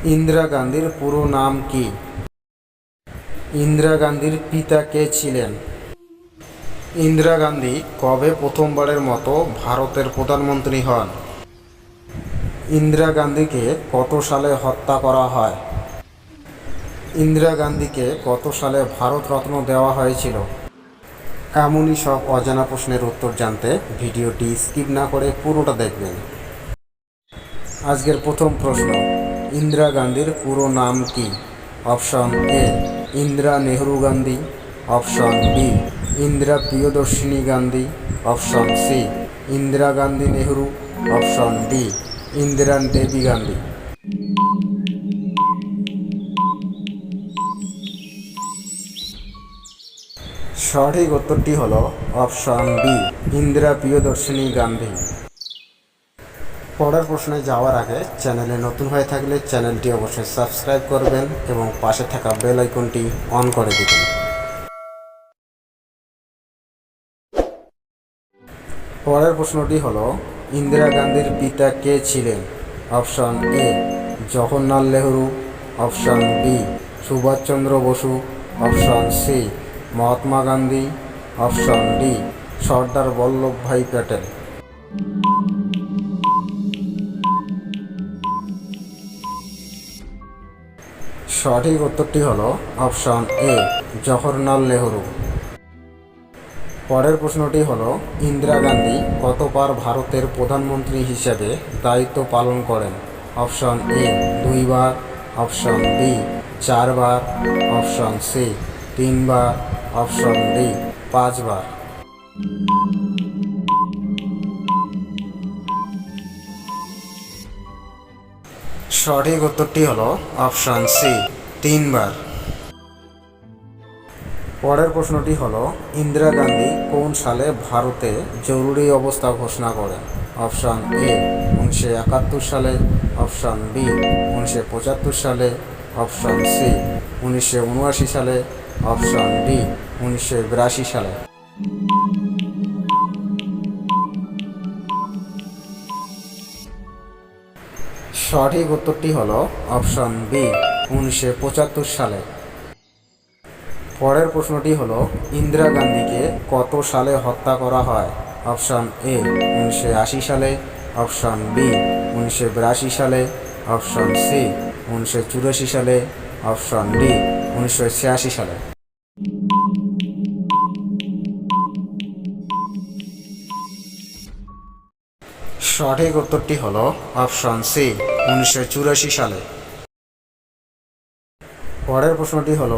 ইন্দিরা গান্ধীর পুরো নাম কি? ইন্দিরা গান্ধীর পিতা কে ছিলেন? ইন্দিরা গান্ধী কবে প্রথমবারের মতো ভারতের প্রধানমন্ত্রী হন? ইন্দিরা গান্ধীকে কত সালে হত্যা করা হয়? ইন্দিরা গান্ধীকে কত সালে ভারতরত্ন দেওয়া হয়েছিল? এমনই সব অজানা প্রশ্নের উত্তর জানতে ভিডিওটি স্কিপ না করে পুরোটা দেখবেন। আজকের প্রথম প্রশ্ন, ইন্দিরা গান্ধীর পুরো নাম কি? Option A Indira Nehru Gandhi, option B Indira Priyadarshini Gandhi, option C Indira Gandhi Nehru, option D Indira Devi Gandhi. সঠিক উত্তরটি হল অপশন বি ইন্দিরা প্রিয়দর্শিনী গান্ধী। পরের প্রশ্নে যাওয়ার আগে চ্যানেলে নতুন হয়ে থাকলে চ্যানেলটি অবশ্যই সাবস্ক্রাইব করবেন এবং পাশে থাকা বেল আইকনটি অন করে দিবেন। পরের প্রশ্নটি হলো, ইন্দিরা গান্ধীর পিতা কে ছিলেন? Option A Jawaharlal Nehru, option B Subhash Chandra Bose, option C Mahatma Gandhi, option D Sardar Vallabhbhai Patel. সঠিক উত্তরটি হল অপশন এ জওহরলাল নেহরু। পরের প্রশ্নটি হল, ইন্দিরা গান্ধী কতবার ভারতের প্রধানমন্ত্রী হিসেবে দায়িত্ব পালন করেন? অপশন এ 2 বার, অপশন বি 4 বার, অপশন সি 3 বার, অপশন ডি 5 বার। সঠিক উত্তরটি হল অপশন সি 3 বার। পরের প্রশ্নটি হল, ইন্দিরা গান্ধী কোন সালে ভারতে জরুরি অবস্থা ঘোষণা করেন? অপশন এ 1971 সালে, অপশন বি 1975 সালে, অপশন সি 1979 সালে, অপশন ডি 1982 সালে। সঠিক উত্তরটি হল অপশন বি 1975 সালে। পরের প্রশ্নটি হল, ইন্দিরা গান্ধীকে কত সালে হত্যা করা হয়? অপশন এ 1980 সালে, অপশন বি 1982 সালে, অপশন সি 1984 সালে, অপশন ডি 1986 সালে। সঠিক উত্তরটি হল অপশন সি 1984 সালে। পরের প্রশ্নটি হল,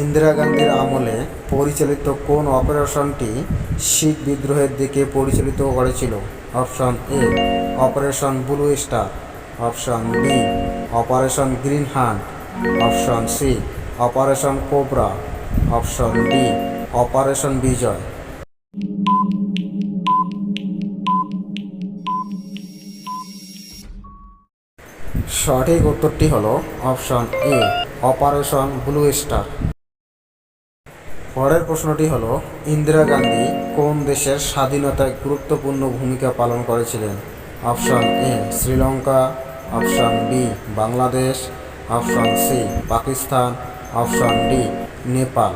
ইন্দিরা গান্ধীর আমলে পরিচালিত কোন অপারেশনটি শিখ বিদ্রোহের দিকে পরিচালিত করেছিল? Option A operation blue star, option B operation green hunt, option C operation cobra, option D operation Vijay. সঠিক উত্তরটি হল option A operation blue star. পরের প্রশ্নটি হল, ইন্দিরা গান্ধী কোন দেশের স্বাধীনতায় গুরুত্বপূর্ণ ভূমিকা পালন করেছিলেন? Option A Sri Lanka, option B Bangladesh, option C Pakistan, option D Nepal.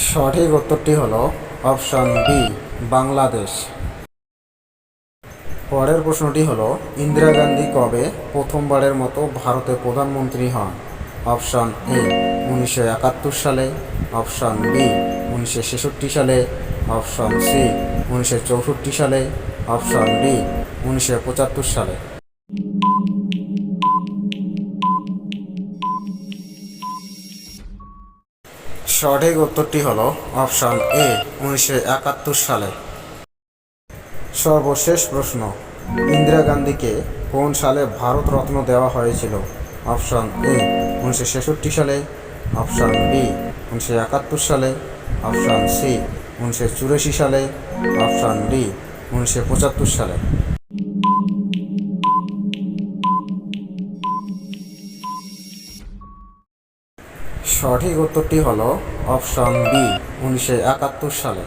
সঠিক উত্তরটি হল অপশন বি বাংলাদেশ। পরের প্রশ্নটি হল, ইন্দিরা গান্ধী কবে প্রথমবারের মতো ভারতের প্রধানমন্ত্রী হন? অপশন এ 1971 সালে, অপশন বি 1966 সালে, অপশন সি 1964 সালে, অপশন ডি 1975 সালে। সঠিক উত্তরটি হল অপশন এ 1971 সালে। সর্বশেষ প্রশ্ন, ইন্দিরা গান্ধীকে কোন সালে ভারতরত্ন দেওয়া হয়েছিল? অপশন এ 1966 সালে, অপশন বি 1971 সালে, অপশন সি 1984 সালে, অপশন ডি 1975 সালে। সঠিক উত্তরটি হল অপশন বি 1971 সালে।